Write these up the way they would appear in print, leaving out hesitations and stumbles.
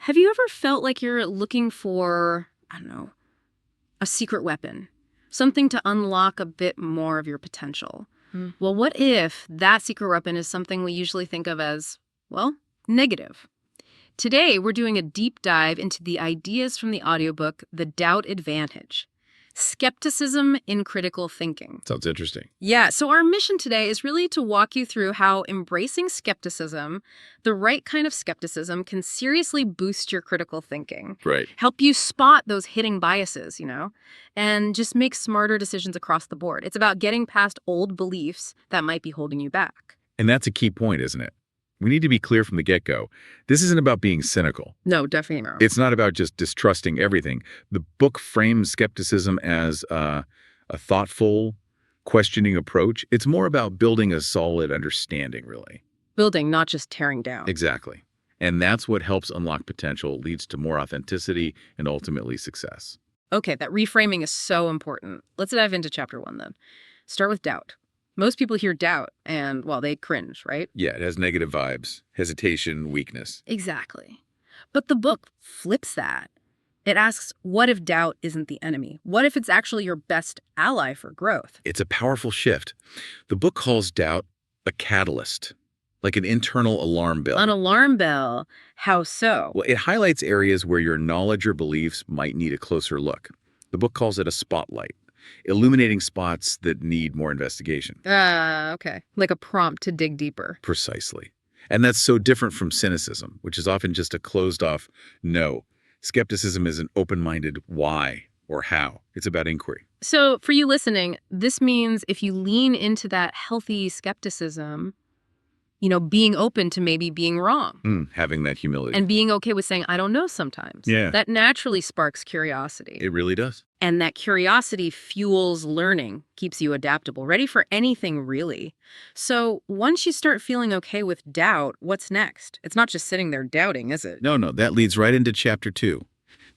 Have you ever felt like you're looking for, I don't know, a secret weapon? Something to unlock a bit more of your potential? Well, what if that secret weapon is something we usually think of as, well, negative? Today, we're doing a deep dive into the ideas from the audiobook, The Doubt Advantage. Skepticism in Critical Thinking. Sounds interesting. Yeah, so our mission today is really to walk you through how embracing skepticism, the right kind of skepticism, can seriously boost your critical thinking. Right. Help you spot those hidden biases, and just make smarter decisions across the board. It's about getting past old beliefs that might be holding you back. And that's a key point, isn't it? We need to be clear from the get-go. This isn't about being cynical. No, definitely not. It's not about just distrusting everything. The book frames skepticism as a thoughtful, questioning approach. It's more about building a solid understanding, really. Building, not just tearing down. Exactly. And that's what helps unlock potential, leads to more authenticity, and ultimately success. Okay, that reframing is so important. Let's dive into chapter 1 then. Start with doubt. Most people hear doubt and, well, they cringe, right? Yeah, it has negative vibes, hesitation, weakness. Exactly. But the book flips that. It asks, what if doubt isn't the enemy? What if it's actually your best ally for growth? It's a powerful shift. The book calls doubt a catalyst, like an internal alarm bell. An alarm bell. How so? Well, it highlights areas where your knowledge or beliefs might need a closer look. The book calls it a spotlight, illuminating spots that need more investigation. Okay. Like a prompt to dig deeper. Precisely. And that's so different from cynicism, which is often just a closed-off no. Skepticism is an open-minded why or how. It's about inquiry. So for you listening, this means if you lean into that healthy skepticism, being open to maybe being wrong. Having that humility. And being okay with saying, I don't know sometimes. Yeah. That naturally sparks curiosity. It really does. And that curiosity fuels learning, keeps you adaptable, ready for anything really. So once you start feeling okay with doubt, what's next? It's not just sitting there doubting, is it? No, that leads right into chapter 2.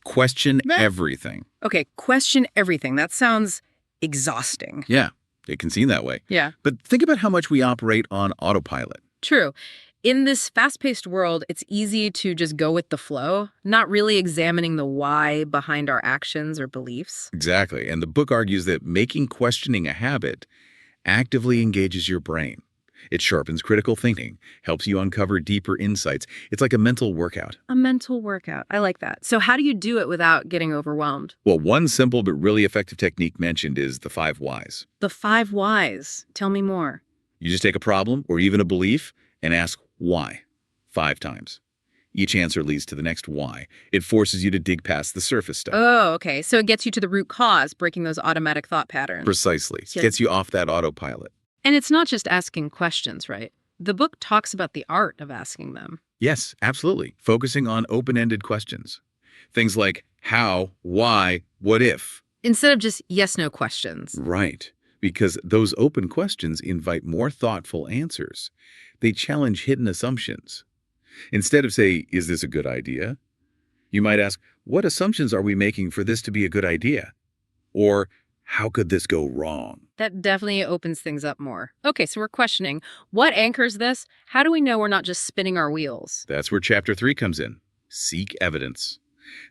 Question everything. Okay, question everything. That sounds exhausting. Yeah, it can seem that way. Yeah. But think about how much we operate on autopilot. True. In this fast-paced world, it's easy to just go with the flow, not really examining the why behind our actions or beliefs. Exactly. And the book argues that making questioning a habit actively engages your brain. It sharpens critical thinking, helps you uncover deeper insights. It's like a mental workout. A mental workout. I like that. So how do you do it without getting overwhelmed? Well, one simple but really effective technique mentioned is the 5 whys. The 5 whys. Tell me more. You just take a problem or even a belief and ask why 5 times. Each answer leads to the next why. It forces you to dig past the surface stuff. Oh, okay. So it gets you to the root cause, breaking those automatic thought patterns. Precisely. It gets you off that autopilot. And it's not just asking questions, right? The book talks about the art of asking them. Yes, absolutely. Focusing on open-ended questions. Things like how, why, what if. Instead of just yes-no questions. Right. Because those open questions invite more thoughtful answers. They challenge hidden assumptions. Instead of say, is this a good idea? You might ask, what assumptions are we making for this to be a good idea? Or, how could this go wrong? That definitely opens things up more. Okay, so we're questioning, what anchors this? How do we know we're not just spinning our wheels? That's where chapter 3 comes in. Seek evidence.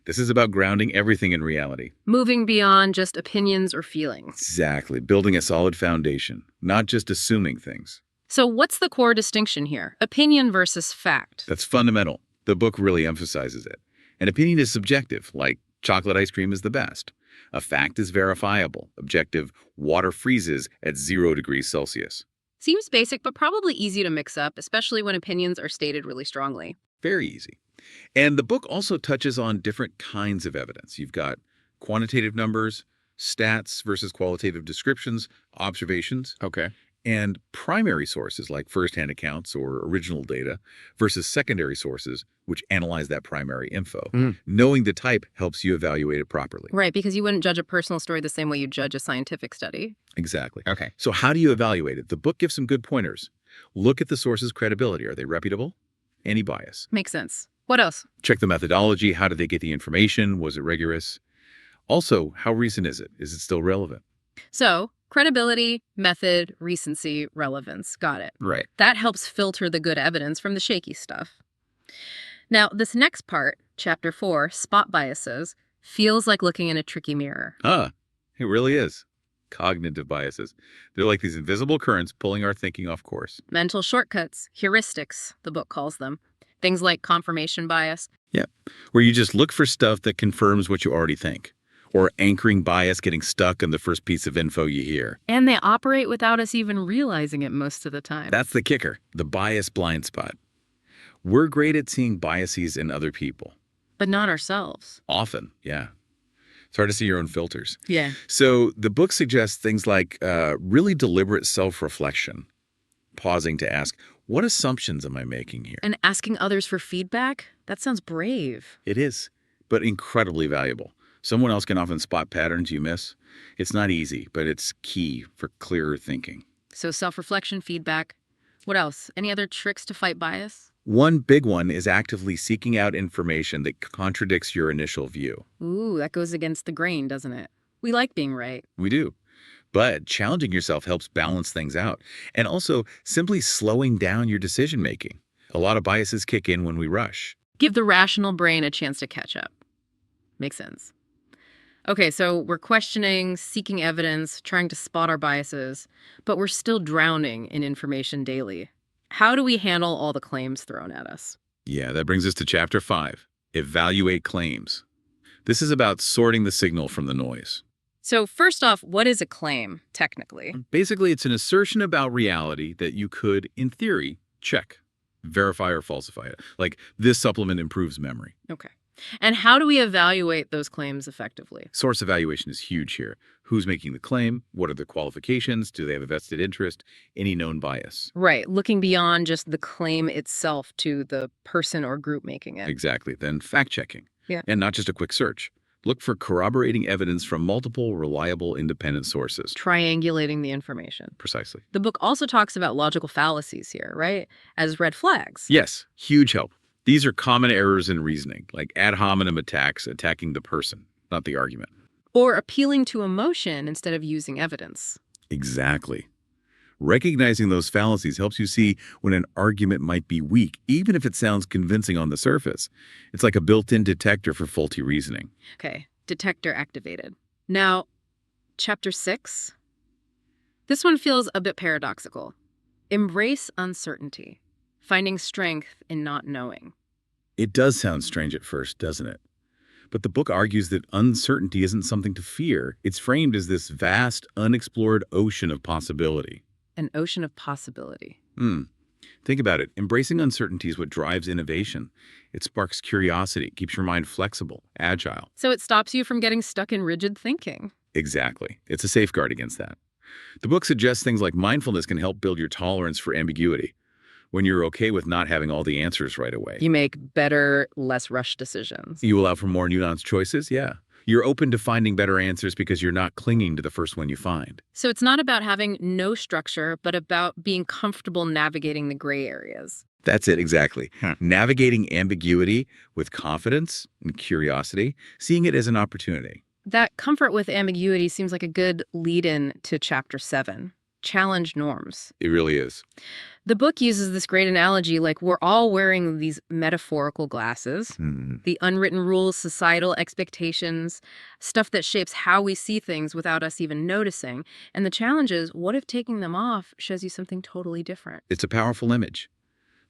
This is about grounding everything in reality. Moving beyond just opinions or feelings. Exactly. Building a solid foundation, not just assuming things. So what's the core distinction here? Opinion versus fact. That's fundamental. The book really emphasizes it. An opinion is subjective, like chocolate ice cream is the best. A fact is verifiable, objective, water freezes at 0 degrees Celsius. Seems basic, but probably easy to mix up, especially when opinions are stated really strongly. Very easy. And the book also touches on different kinds of evidence. You've got quantitative numbers, stats versus qualitative descriptions, observations. Okay. And primary sources like first-hand accounts or original data versus secondary sources which analyze that primary info. Knowing the type helps you evaluate it properly. Right, because you wouldn't judge a personal story the same way you judge a scientific study. Exactly. Okay. So how do you evaluate it? The book gives some good pointers. Look at the source's credibility. Are they reputable? Any bias? Makes sense. What else? Check the methodology. How did they get the information? Was it rigorous? Also, how recent is it? Is it still relevant? So, credibility, method, recency, relevance. Got it. Right. That helps filter the good evidence from the shaky stuff. Now, this next part, Chapter 4, Spot Biases, feels like looking in a tricky mirror. It really is. Cognitive biases. They're like these invisible currents pulling our thinking off course. Mental shortcuts, heuristics, the book calls them. Things like confirmation bias. Yeah. Where you just look for stuff that confirms what you already think. Or anchoring bias, getting stuck on the first piece of info you hear. And they operate without us even realizing it most of the time. That's the kicker, the bias blind spot. We're great at seeing biases in other people. But not ourselves. Often, yeah. It's hard to see your own filters. Yeah. So the book suggests things like really deliberate self-reflection, pausing to ask, what assumptions am I making here? And asking others for feedback? That sounds brave. It is, but incredibly valuable. Someone else can often spot patterns you miss. It's not easy, but it's key for clearer thinking. So self-reflection, feedback. What else? Any other tricks to fight bias? One big one is actively seeking out information that contradicts your initial view. Ooh, that goes against the grain, doesn't it? We like being right. We do. But challenging yourself helps balance things out. And also simply slowing down your decision making. A lot of biases kick in when we rush. Give the rational brain a chance to catch up. Makes sense. Okay, so we're questioning, seeking evidence, trying to spot our biases, but we're still drowning in information daily. How do we handle all the claims thrown at us? Yeah, that brings us to Chapter 5, Evaluate Claims. This is about sorting the signal from the noise. So first off, what is a claim, technically? Basically, it's an assertion about reality that you could, in theory, check, verify or falsify it. Like, this supplement improves memory. Okay. And how do we evaluate those claims effectively? Source evaluation is huge here. Who's making the claim? What are the qualifications? Do they have a vested interest? Any known bias? Right, looking beyond just the claim itself to the person or group making it. Exactly. Then fact-checking. Yeah. And not just a quick search. Look for corroborating evidence from multiple, reliable, independent sources. Triangulating the information. Precisely. The book also talks about logical fallacies here, right? As red flags. Yes, huge help. These are common errors in reasoning, like ad hominem attacks attacking the person, not the argument. Or appealing to emotion instead of using evidence. Exactly. Recognizing those fallacies helps you see when an argument might be weak, even if it sounds convincing on the surface. It's like a built-in detector for faulty reasoning. Okay, detector activated. Now, Chapter 6. This one feels a bit paradoxical. Embrace uncertainty, finding strength in not knowing. It does sound strange at first, doesn't it? But the book argues that uncertainty isn't something to fear. It's framed as this vast, unexplored ocean of possibility. An ocean of possibility. Think about it. Embracing uncertainty is what drives innovation. It sparks curiosity, keeps your mind flexible, agile. So it stops you from getting stuck in rigid thinking. Exactly. It's a safeguard against that. The book suggests things like mindfulness can help build your tolerance for ambiguity. When you're okay with not having all the answers right away. You make better, less rushed decisions. You allow for more nuanced choices? Yeah. You're open to finding better answers because you're not clinging to the first one you find. So it's not about having no structure, but about being comfortable navigating the gray areas. That's it, exactly. Navigating ambiguity with confidence and curiosity, seeing it as an opportunity. That comfort with ambiguity seems like a good lead-in to Chapter 7, Challenge Norms. It really is. The book uses this great analogy, like we're all wearing these metaphorical glasses, the unwritten rules, societal expectations, stuff that shapes how we see things without us even noticing. And the challenge is, what if taking them off shows you something totally different? It's a powerful image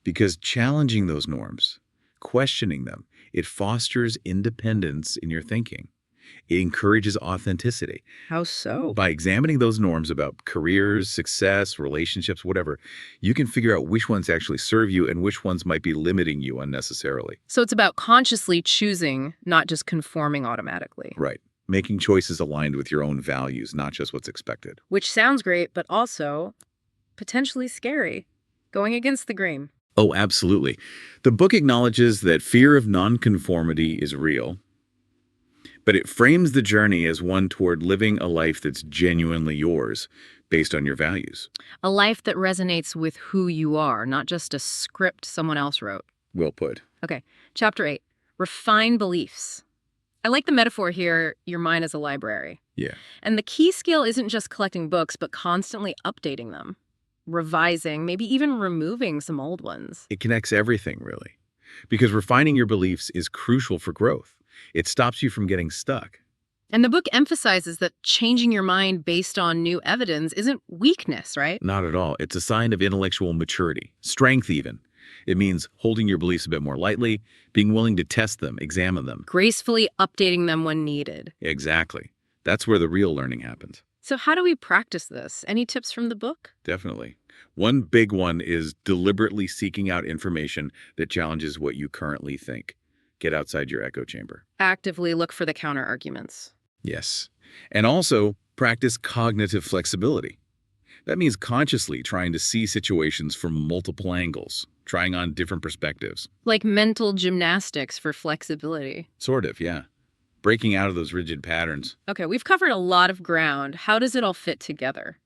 because challenging those norms, questioning them, it fosters independence in your thinking. It encourages authenticity. How so? By examining those norms about careers, success, relationships, whatever, you can figure out which ones actually serve you and which ones might be limiting you unnecessarily. So it's about consciously choosing, not just conforming automatically. Right. Making choices aligned with your own values, not just what's expected. Which sounds great, but also potentially scary. Going against the grain. Oh, absolutely. The book acknowledges that fear of nonconformity is real, but it frames the journey as one toward living a life that's genuinely yours, based on your values. A life that resonates with who you are, not just a script someone else wrote. Well put. Okay, Chapter 8, Refine Beliefs. I like the metaphor here, your mind as a library. Yeah. And the key skill isn't just collecting books, but constantly updating them, revising, maybe even removing some old ones. It connects everything, really. because refining your beliefs is crucial for growth. It stops you from getting stuck. And the book emphasizes that changing your mind based on new evidence isn't weakness, right? Not at all. It's a sign of intellectual maturity, strength even. It means holding your beliefs a bit more lightly, being willing to test them, examine them. Gracefully updating them when needed. Exactly. That's where the real learning happens. So how do we practice this? Any tips from the book? Definitely. One big one is deliberately seeking out information that challenges what you currently think. Get outside your echo chamber. Actively look for the counter arguments. Yes. And also practice cognitive flexibility. That means consciously trying to see situations from multiple angles, trying on different perspectives. Like mental gymnastics for flexibility. Sort of, yeah. Breaking out of those rigid patterns. Okay, we've covered a lot of ground. How does it all fit together?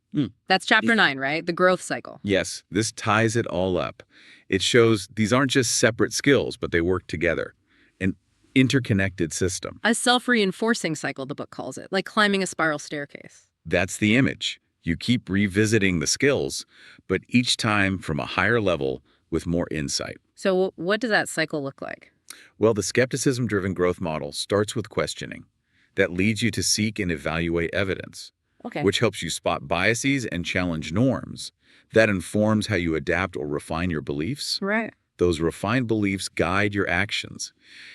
That's chapter 9, right? The growth cycle. Yes, this ties it all up. It shows these aren't just separate skills, but they work together. An interconnected system. A self-reinforcing cycle, the book calls it, like climbing a spiral staircase. That's the image. You keep revisiting the skills, but each time from a higher level with more insight. So what does that cycle look like? Well, the skepticism-driven growth model starts with questioning. That leads you to seek and evaluate evidence, Okay. which helps you spot biases and challenge norms. That informs how you adapt or refine your beliefs. Right. Those refined beliefs guide your actions.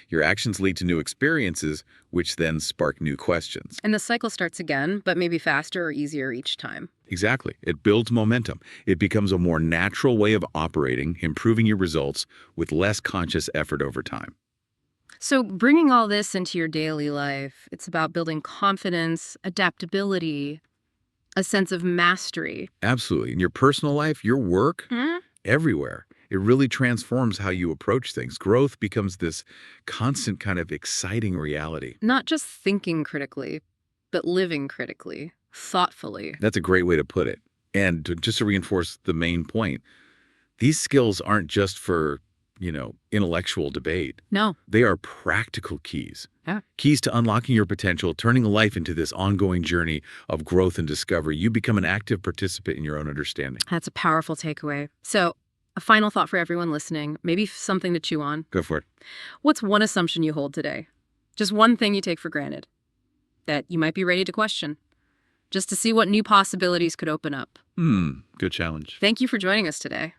Your actions lead to new experiences, which then spark new questions. And the cycle starts again, but maybe faster or easier each time. Exactly. It builds momentum. It becomes a more natural way of operating, improving your results with less conscious effort over time. So bringing all this into your daily life, it's about building confidence, adaptability, a sense of mastery. Absolutely. In your personal life, your work, everywhere. It really transforms how you approach things. Growth becomes this constant kind of exciting reality. Not just thinking critically, but living critically, thoughtfully. That's a great way to put it. And just to reinforce the main point, these skills aren't just for, intellectual debate. No. They are practical keys. Yeah. Keys to unlocking your potential, turning life into this ongoing journey of growth and discovery. You become an active participant in your own understanding. That's a powerful takeaway. So a final thought for everyone listening, maybe something to chew on. Go for it. What's one assumption you hold today? Just one thing you take for granted that you might be ready to question, just to see what new possibilities could open up. Good challenge. Thank you for joining us today.